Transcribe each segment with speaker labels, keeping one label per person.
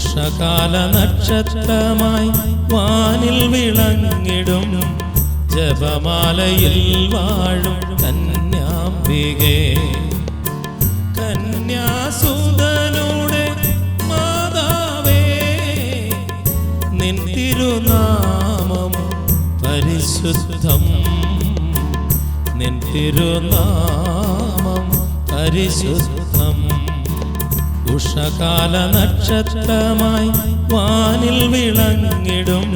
Speaker 1: ഉഷകാല നക്ഷത്രമായി വാനിൽ വിളങ്ങിടും ജപമാലയിൽ വാഴും കന്യാംബികേ, കന്യാസുതനുടെ മാതാവേ, നിൻ തിരുനാമം പരിശുദ്ധം, നിൻ തിരുനാമം പരിശുദ്ധം. ഉഷകാല നക്ഷത്രമായി വാനിൽ വിളങ്ങിടും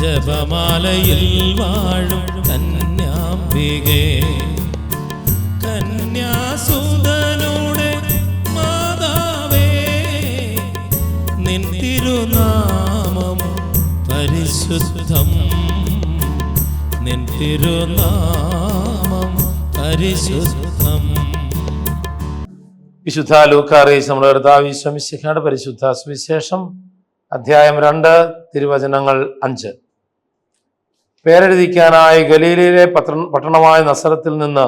Speaker 1: ജപമാലയിൽ വാഴും കന്യാംബികേ, കന്യാസുതനുടെ മാതാവേ, നിൻ തിരുനാമം പരിശുദ്ധം, നിൻ തിരുനാമം പരിശുദ്ധം.
Speaker 2: വിശുദ്ധ ലൂക്കാ അറിയിച്ച നമ്മുടെ കർത്താവ് ഈശോ മിശിഹായുടെ പരിശുദ്ധ സുവിശേഷം അധ്യായം 2 തിരുവചനങ്ങൾ 5. പേരെഴുതിക്കാനായി ഗലീലയിലെ പട്ടണമായ നസറത്തിൽ നിന്ന്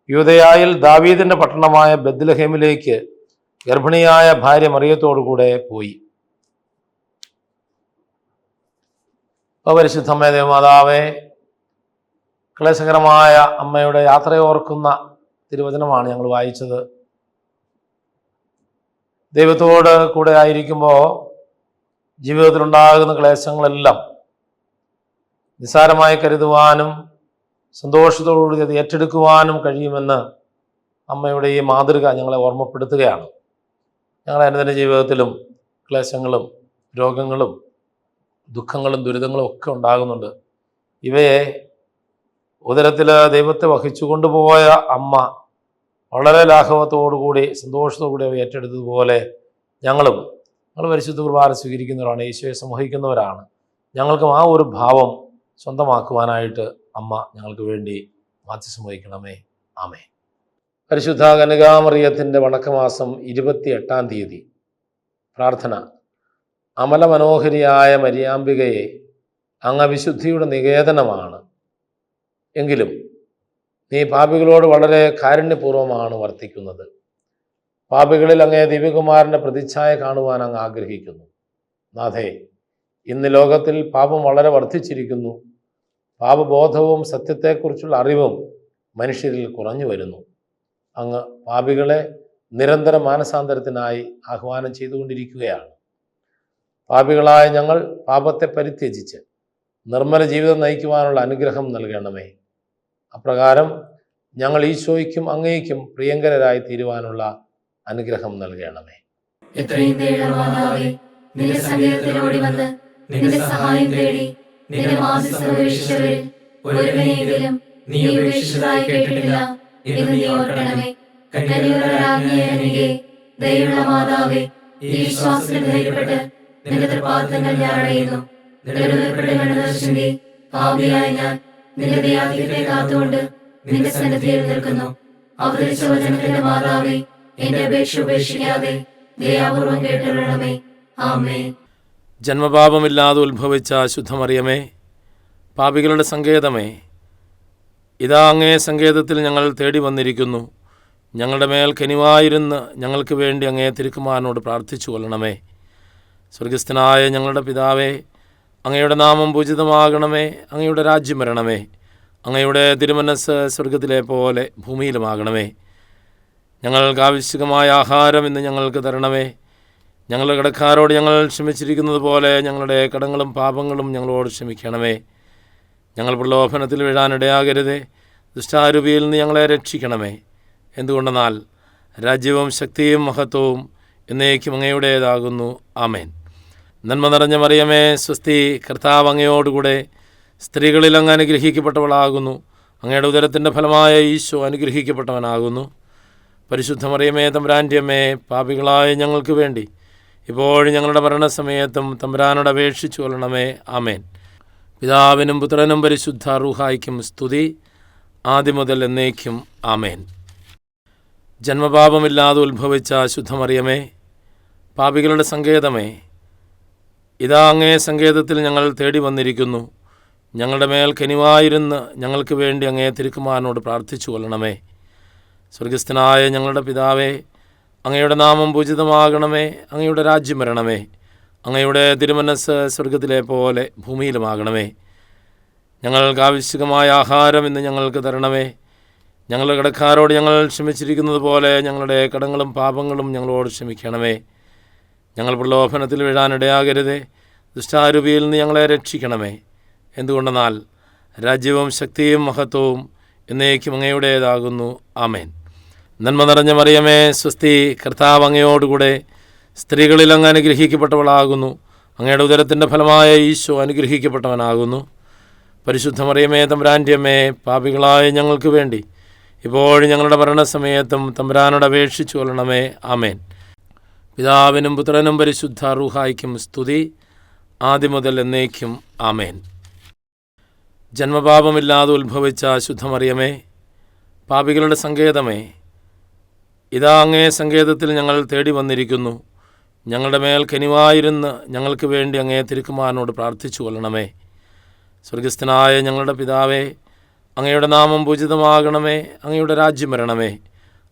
Speaker 2: യൂദയായിൽ ദാവീദിന്റെ പട്ടണമായ ബെത്ലഹേമിലേക്ക് ഗർഭിണിയായ ഭാര്യ മറിയത്തോടുകൂടെ പോയി. പരിശുദ്ധമ്മേ ദേവമാതാവേ, ക്ലേശകരമായ അമ്മയുടെ യാത്രയോർക്കുന്ന തിരുവചനമാണ് ഞങ്ങൾ വായിച്ചത്. ദൈവത്തോട് കൂടെ ആയിരിക്കുമ്പോൾ ജീവിതത്തിലുണ്ടാകുന്ന ക്ലേശങ്ങളെല്ലാം നിസ്സാരമായി കരുതുവാനും സന്തോഷത്തോടുകൂടി അത് ഏറ്റെടുക്കുവാനും കഴിയുമെന്ന് അമ്മയുടെ ഈ മാതൃക ഞങ്ങളെ ഓർമ്മപ്പെടുത്തുകയാണ്. ഞങ്ങളുടെ അനുദിന ജീവിതത്തിലും ക്ലേശങ്ങളും രോഗങ്ങളും ദുഃഖങ്ങളും ദുരിതങ്ങളും ഒക്കെ ഉണ്ടാകുന്നുണ്ട്. ഇവയെ ഉദരത്തിൽ ദൈവത്തെ വഹിച്ചു കൊണ്ടുപോയ അമ്മ വളരെ ലാഘവത്തോടുകൂടി സന്തോഷത്തോടുകൂടി അവ ഏറ്റെടുത്തതുപോലെ ഞങ്ങൾ പരിശുദ്ധ കുർബാന സ്വീകരിക്കുന്നവരാണ്, ഈശോയെ സമൂഹിക്കുന്നവരാണ്. ഞങ്ങൾക്കും ആ ഒരു ഭാവം സ്വന്തമാക്കുവാനായിട്ട് അമ്മ ഞങ്ങൾക്ക് വേണ്ടി മാധ്യസ്ഥം വഹിക്കണമേ. ആമേൻ. പരിശുദ്ധ കന്യകാമറിയത്തിൻ്റെ വണക്കമാസം 28-ാം തീയതി. പ്രാർത്ഥന. അമല മനോഹരിയായ മരിയാംബികയെ, അങ്ങ് വിശുദ്ധിയുടെ നികേതനമാണ്. എങ്കിലും നീ പാപികളോട് വളരെ കാരുണ്യപൂർവ്വമാണ് വർത്തിക്കുന്നത്. പാപികളിൽ അങ്ങേ ദിവ്യകുമാരൻ്റെ പ്രതിച്ഛായ കാണുവാൻ അങ്ങ് ആഗ്രഹിക്കുന്നു. നാഥേ, ഇന്ന് ലോകത്തിൽ പാപം വളരെ വർദ്ധിച്ചിരിക്കുന്നു. പാപബോധവും സത്യത്തെക്കുറിച്ചുള്ള അറിവും മനുഷ്യരിൽ കുറഞ്ഞു വരുന്നു. അങ്ങ് പാപികളെ നിരന്തര മാനസാന്തരത്തിനായി ആഹ്വാനം ചെയ്തുകൊണ്ടിരിക്കുകയാണ്. പാപികളായ ഞങ്ങൾ പാപത്തെ പരിത്യജിച്ച് നിർമ്മല ജീവിതം നയിക്കുവാനുള്ള അനുഗ്രഹം നൽകണമേ. അപ്രകാരം ഞങ്ങൾ ഈശോയ്ക്കും അങ്ങേയ്ക്കും പ്രിയങ്കരായി തീരുവാനുള്ള അനുഗ്രഹം നൽകണമേ.
Speaker 3: എത്രയും ദയവാനാവേ, നിന്റെ സങ്കേതത്തിലോടി വന്ന് നിന്റെ സഹായം തേടി നിന്റെ മാധ്യസ്ഥം ഉപേക്ഷിച്ചവരിൽ ഒരുവനെയെങ്കിലും നീ ഉപേക്ഷിച്ചതായി കേട്ടിട്ടില്ല എന്ന് നീ ഓർക്കണമേ. കന്യകകളുടെ രാജ്ഞിയായ കന്യകേ, ദയയുള്ള മാതാവേ, ഈ വിശ്വാസത്തിൽ ധൈര്യപ്പെട്ട് നിന്റെ തൃപ്പാദങ്ങൾ ഞാൻ അടയുന്നു. നിലനിൽപ്പെട്ട് കണ്ണുദർശിന്റെ പാപിയായ ഞാൻ നിന്റെ ദയാധിക്യത്തെ കാത്തുകൊണ്ട് നിന്റെ സന്നിധിയിൽ നിൽക്കുന്നു. അവതരിച്ച വചനത്തിന്റെ മാതാവേ, എന്റെ അപേക്ഷ ഉപേക്ഷിക്കാതെ ദയാപൂർവം കേട്ടുകൊള്ളണമേ. ആമേൻ.
Speaker 2: ജന്മപാപമില്ലാതെ ഉത്ഭവിച്ച ശുദ്ധമറിയമേ, പാപികളുടെ സങ്കേതമേ, ഇതാ അങ്ങേ സങ്കേതത്തിൽ ഞങ്ങൾ തേടി വന്നിരിക്കുന്നു. ഞങ്ങളുടെ മേൽ കനിവായിരുന്ന് ഞങ്ങൾക്ക് വേണ്ടി അങ്ങേ തിരുക്കുമാരനോട് പ്രാർത്ഥിച്ചു കൊള്ളണമേ. സ്വർഗസ്ഥനായ ഞങ്ങളുടെ പിതാവേ, അങ്ങയുടെ നാമം പൂജിതമാകണമേ. അങ്ങയുടെ രാജ്യം വരണമേ. അങ്ങയുടെ തിരുമനസ്സ് സ്വർഗത്തിലെ പോലെ ഭൂമിയിലുമാകണമേ. ഞങ്ങൾക്ക് ആവശ്യമായ ആഹാരം ഇന്ന് ഞങ്ങൾക്ക് തരണമേ. ഞങ്ങളുടെ കടക്കാരോട് ഞങ്ങൾ ക്ഷമിച്ചിരിക്കുന്നത് പോലെ ഞങ്ങളുടെ കടങ്ങളും പാപങ്ങളും ഞങ്ങളോട് ക്ഷമിക്കണമേ. ഞങ്ങൾ പ്രലോഭനത്തിൽ വീഴാനിടയാകരുതേ. ദുഷ്ടാരൂപിയിൽ നിന്ന് ഞങ്ങളെ രക്ഷിക്കണമേ. എന്തുകൊണ്ടെന്നാൽ രാജ്യവും ശക്തിയും മഹത്വവും എന്നേക്കും അങ്ങയുടേതാകുന്നു. ആമേൻ. നന്മ നിറഞ്ഞ മറിയമേ, സ്വസ്തി, കർത്താവ് അങ്ങയോടുകൂടെ സ്ത്രീകളിൽ അങ്ങ് അനുഗ്രഹിക്കപ്പെട്ടവളാകുന്നു. അങ്ങയുടെ ഉദരത്തിൻ്റെ ഫലമായ ഈശോ അനുഗ്രഹിക്കപ്പെട്ടവനാകുന്നു. പരിശുദ്ധ മറിയമേ, തമ്പുരാൻ്റെ അമ്മേ, പാപികളായ ഞങ്ങൾക്ക് വേണ്ടി ഇപ്പോഴും ഞങ്ങളുടെ മരണസമയത്തും തമ്പുരാനോട് അപേക്ഷിച്ചു കൊള്ളണമേ. ആമേൻ. പിതാവിനും പുത്രനും പരിശുദ്ധ റൂഹായ്ക്കും സ്തുതി, ആദ്യം മുതൽ എന്നേക്കും. ആമേൻ. ജന്മപാപമില്ലാതെ ഉത്ഭവിച്ച ശുദ്ധമറിയമേ, പാപികളുടെ സങ്കേതമേ, ഇതാ അങ്ങേ സങ്കേതത്തിൽ ഞങ്ങൾ തേടി വന്നിരിക്കുന്നു. ഞങ്ങളുടെ മേൽ കനിവായിരുന്ന് ഞങ്ങൾക്ക് വേണ്ടി അങ്ങേ തിരുക്കുമാരനോട് പ്രാർത്ഥിച്ചു കൊള്ളണമേ. സ്വർഗസ്ഥനായ ഞങ്ങളുടെ പിതാവേ, അങ്ങയുടെ നാമം പൂജിതമാകണമേ. അങ്ങയുടെ രാജ്യം വരണമേ. അങ്ങയുടെ തിരുമനസ്സ് സ്വർഗത്തിലെ പോലെ ഭൂമിയിലുമാകണമേ. ഞങ്ങൾക്ക് ആവശ്യമായ ആഹാരം ഇന്ന് ഞങ്ങൾക്ക് തരണമേ. ഞങ്ങളുടെ കടക്കാരോട് ഞങ്ങൾ ക്ഷമിച്ചിരിക്കുന്നത് പോലെ ഞങ്ങളുടെ കടങ്ങളും പാപങ്ങളും ഞങ്ങളോട് ക്ഷമിക്കണമേ. ഞങ്ങൾ പ്രലോഭനത്തിൽ വീഴാനിടയാകരുതേ. ദുഷ്ടാരൂപിയിൽ നിന്ന് ഞങ്ങളെ രക്ഷിക്കണമേ. എന്തുകൊണ്ടെന്നാൽ രാജ്യവും ശക്തിയും മഹത്വവും എന്നേക്കും അങ്ങയുടേതാകുന്നു. ആമേൻ. നന്മ നിറഞ്ഞ മറിയമേ, സ്വസ്തി, കർത്താവ് അങ്ങയോടുകൂടെ സ്ത്രീകളിൽ അങ്ങ് അനുഗ്രഹിക്കപ്പെട്ടവളാകുന്നു. അങ്ങയുടെ ഉദരത്തിൻ്റെ ഫലമായ ഈശോ അനുഗ്രഹിക്കപ്പെട്ടവനാകുന്നു. പരിശുദ്ധ മറിയമേ, തമ്പുരാൻ്റെ അമ്മേ, പാപികളായ ഞങ്ങൾക്ക് വേണ്ടി ഇപ്പോഴും ഞങ്ങളുടെ മരണസമയത്തും തമ്പുരാനോട് അപേക്ഷിച്ചു കൊള്ളണമേ. ആമേൻ. പിതാവിനും പുത്രനും പരിശുദ്ധ റൂഹായ്ക്കും സ്തുതി, ആദ്യം മുതൽ എന്നേക്കും. ആമേൻ. ജന്മപാപമില്ലാതെ ഉത്ഭവിച്ച ശുദ്ധമറിയമേ, പാപികളുടെ സങ്കേതമേ, ഇതാ അങ്ങേ സങ്കേതത്തിൽ ഞങ്ങൾ തേടി വന്നിരിക്കുന്നു. ഞങ്ങളുടെ മേൽ കനിവായിരുന്ന് ഞങ്ങൾക്ക് വേണ്ടി അങ്ങേ തിരുക്കുമാരനോട് പ്രാർത്ഥിച്ചു കൊള്ളണമേ. സ്വർഗസ്ഥനായ ഞങ്ങളുടെ പിതാവേ, അങ്ങയുടെ നാമം പൂജിതമാകണമേ. അങ്ങയുടെ രാജ്യം വരണമേ.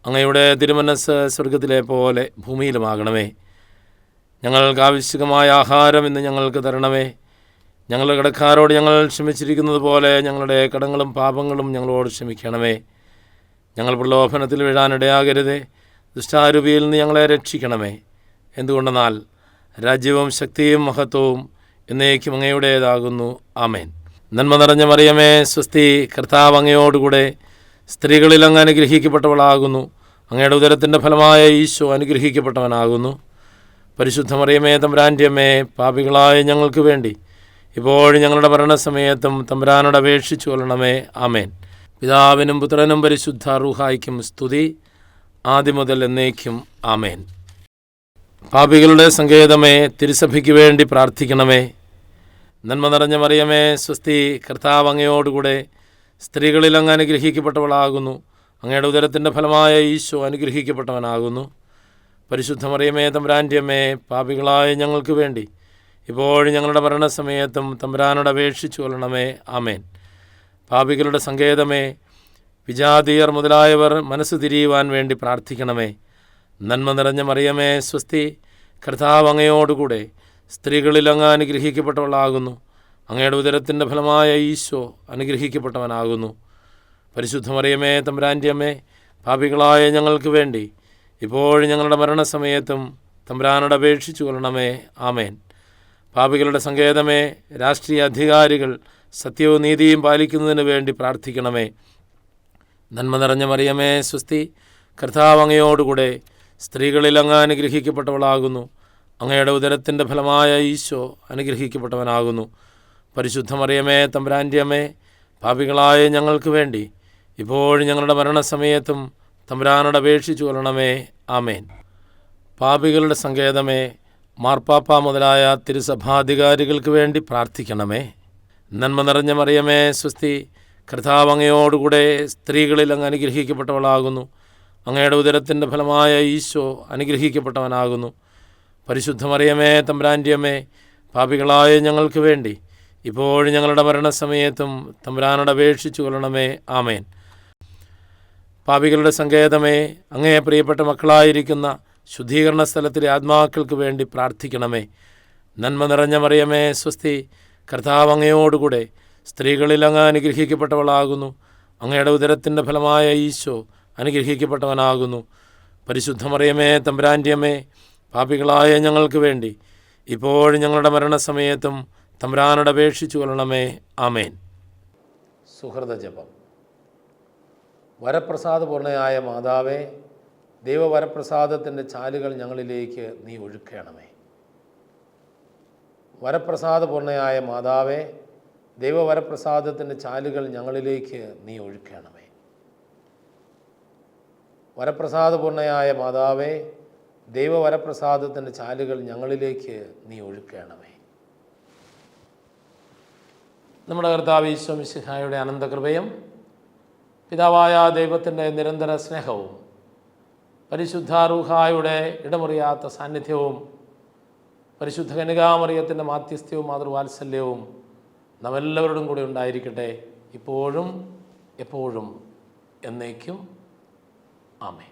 Speaker 2: അങ്ങയുടെ തിരുമനസ്സ് സ്വർഗത്തിലെ പോലെ ഭൂമിയിലുമാകണമേ. ഞങ്ങൾക്ക് ആവശ്യമായ ആഹാരം ഇന്ന് ഞങ്ങൾക്ക് തരണമേ. ഞങ്ങളുടെ കടക്കാരോട് ഞങ്ങൾ ക്ഷമിച്ചിരിക്കുന്നത് പോലെ ഞങ്ങളുടെ കടങ്ങളും പാപങ്ങളും ഞങ്ങളോട് ക്ഷമിക്കണമേ. ഞങ്ങൾ പ്രലോഭനത്തിൽ വീഴാനിടയാകരുതേ. ദുഷ്ടാരൂപിയിൽ നിന്ന് ഞങ്ങളെ രക്ഷിക്കണമേ. എന്തുകൊണ്ടെന്നാൽ രാജ്യവും ശക്തിയും മഹത്വവും എന്നേക്കും അങ്ങയുടേതാകുന്നു. ആമേൻ. നന്മ നിറഞ്ഞ മറിയമേ, സ്വസ്തി, കർത്താവ് അങ്ങയോടുകൂടെ സ്ത്രീകളിൽ അങ്ങ് അനുഗ്രഹിക്കപ്പെട്ടവളാകുന്നു. അങ്ങയുടെ ഉദരത്തിൻ്റെ ഫലമായ ഈശോ അനുഗ്രഹിക്കപ്പെട്ടവനാകുന്നു. പരിശുദ്ധ മറിയമേ, തമ്പുരാൻ്റെ അമ്മേ, പാപികളായ ഞങ്ങൾക്ക് വേണ്ടി ഇപ്പോഴും ഞങ്ങളുടെ മരണസമയത്തും തമ്പുരാനോട് അപേക്ഷിച്ചു കൊള്ളണമേ. ആമേൻ. പിതാവിനും പുത്രനും പരിശുദ്ധ റൂഹായ്ക്കും സ്തുതി, ആദ്യം മുതൽ എന്നേക്കും. ആമേൻ. പാപികളുടെ സങ്കേതമേ, തിരുസഭയ്ക്ക് വേണ്ടി പ്രാർത്ഥിക്കണമേ. നന്മ നിറഞ്ഞ മറിയമേ, സ്വസ്തി, കർത്താവ് അങ്ങയോടുകൂടെ സ്ത്രീകളിൽ അങ്ങ് അനുഗ്രഹിക്കപ്പെട്ടവളാകുന്നു. അങ്ങയുടെ ഉദരത്തിൻ്റെ ഫലമായ ഈശോ അനുഗ്രഹിക്കപ്പെട്ടവനാകുന്നു. പരിശുദ്ധ മറിയമേ, തമ്പുരാൻ്റെ അമ്മേ, പാപികളായ ഞങ്ങൾക്ക് വേണ്ടി ഇപ്പോഴും ഞങ്ങളുടെ മരണസമയത്തും തമ്പുരാനോട് അപേക്ഷിച്ചു കൊള്ളണമേ. ആമേൻ. പാപികളുടെ സങ്കേതമേ, വിജാതീയർ മുതലായവർ മനസ്സ് തിരിയുവാൻ വേണ്ടി പ്രാർത്ഥിക്കണമേ. നന്മ നിറഞ്ഞ മറിയമേ, സ്വസ്തി, കർത്താവ് അങ്ങയോടുകൂടെ സ്ത്രീകളിൽ അങ്ങ് അനുഗ്രഹിക്കപ്പെട്ടവളാകുന്നു. അങ്ങയുടെ ഉദരത്തിൻ്റെ ഫലമായ ഈശോ അനുഗ്രഹിക്കപ്പെട്ടവനാകുന്നു. പരിശുദ്ധ മറിയമേ, തമ്പുരാൻ്റെ അമ്മേ, പാപികളായ ഞങ്ങൾക്ക് വേണ്ടി ഇപ്പോഴും ഞങ്ങളുടെ മരണസമയത്തും തമ്പുരാനോട് അപേക്ഷിച്ചു കൊള്ളണമേ. ആമേൻ. പാപികളുടെ സങ്കേതമേ, രാഷ്ട്രീയ അധികാരികൾ സത്യവും നീതിയും പാലിക്കുന്നതിന് വേണ്ടി പ്രാർത്ഥിക്കണമേ. നന്മ നിറഞ്ഞ മറിയമേ, സ്വസ്തി, കർത്താവ് അങ്ങയോടുകൂടെ സ്ത്രീകളിൽ അങ്ങ് അനുഗ്രഹിക്കപ്പെട്ടവളാകുന്നു. അങ്ങയുടെ ഉദരത്തിൻ്റെ ഫലമായ ഈശോ അനുഗ്രഹിക്കപ്പെട്ടവനാകുന്നു. പരിശുദ്ധ മറിയമേ, തമ്പുരാൻ്റെ അമ്മേ, പാപികളായ ഞങ്ങൾക്ക് വേണ്ടി ഇപ്പോഴും ഞങ്ങളുടെ മരണസമയത്തും തമ്പുരാനോട് അപേക്ഷിച്ചു കൊള്ളണമേ. ആമേൻ. പാപികളുടെ സങ്കേതമേ, മാർപ്പാപ്പ മുതലായ തിരുസഭാധികാരികൾക്ക് വേണ്ടി പ്രാർത്ഥിക്കണമേ. നന്മ നിറഞ്ഞ മറിയമേ, സ്വസ്തി, കർത്താവ് അങ്ങയോടുകൂടെ സ്ത്രീകളിൽ അങ്ങ് അനുഗ്രഹിക്കപ്പെട്ടവളാകുന്നു. അങ്ങയുടെ ഉദരത്തിൻ്റെ ഫലമായ ഈശോ അനുഗ്രഹിക്കപ്പെട്ടവനാകുന്നു. പരിശുദ്ധ മറിയമേ, തമ്പുരാൻ്റെ അമ്മേ, പാപികളായ ഞങ്ങൾക്ക് വേണ്ടി ഇപ്പോഴും ഞങ്ങളുടെ മരണസമയത്തും തമ്പുരാനോട് അപേക്ഷിച്ചു കൊള്ളണമേ. ആമേൻ. പാപികളുടെ സങ്കേതമേ, അങ്ങേ പ്രിയപ്പെട്ട മക്കളായിരിക്കുന്ന ശുദ്ധീകരണ സ്ഥലത്തിലെ ആത്മാക്കൾക്ക് വേണ്ടി പ്രാർത്ഥിക്കണമേ. നന്മ നിറഞ്ഞ മറിയമേ, സ്വസ്തി, കർത്താവ് അങ്ങയോടുകൂടെ സ്ത്രീകളിൽ അങ്ങ് അനുഗ്രഹിക്കപ്പെട്ടവളാകുന്നു. അങ്ങയുടെ ഉദരത്തിൻ്റെ ഫലമായ ഈശോ അനുഗ്രഹിക്കപ്പെട്ടവനാകുന്നു. പരിശുദ്ധ മറിയമേ, തമ്പുരാൻ്റെ അമ്മേ, പാപികളായ ഞങ്ങൾക്ക് വേണ്ടി ഇപ്പോഴും ഞങ്ങളുടെ മരണസമയത്തും തമ്പുരാനോട് അപേക്ഷിച്ചു കൊള്ളണമേ. ആമേൻ. സുഹൃത ജപം. വരപ്രസാദപൂർണയായ മാതാവേ, ദൈവവരപ്രസാദത്തിൻ്റെ ചാലുകൾ ഞങ്ങളിലേക്ക് നീ ഒഴുക്കണമേ. വരപ്രസാദപൂർണയായ മാതാവേ, ദൈവവരപ്രസാദത്തിൻ്റെ ചാലുകൾ ഞങ്ങളിലേക്ക് നീ ഒഴുക്കണമേ. വരപ്രസാദപൂർണയായ മാതാവേ, ദൈവവരപ്രസാദത്തിൻ്റെ ചാലുകൾ ഞങ്ങളിലേക്ക് നീ ഒഴുക്കണമേ. നമ്മുടെ കർത്താവ് ഈശോ മിശിഹായുടെ അനന്തകൃപയും പിതാവായ ദൈവത്തിൻ്റെ നിരന്തര സ്നേഹവും പരിശുദ്ധ റൂഹായുടെ ഇടമുറിയാത്ത സാന്നിധ്യവും പരിശുദ്ധ കന്യകാമറിയത്തിൻ്റെ മാധ്യസ്ഥ്യവും മാതൃവാത്സല്യവും നമ്മെല്ലാവരോടും കൂടി ഉണ്ടായിരിക്കട്ടെ, ഇപ്പോഴും എപ്പോഴും എന്നേക്കും. ആമേൻ.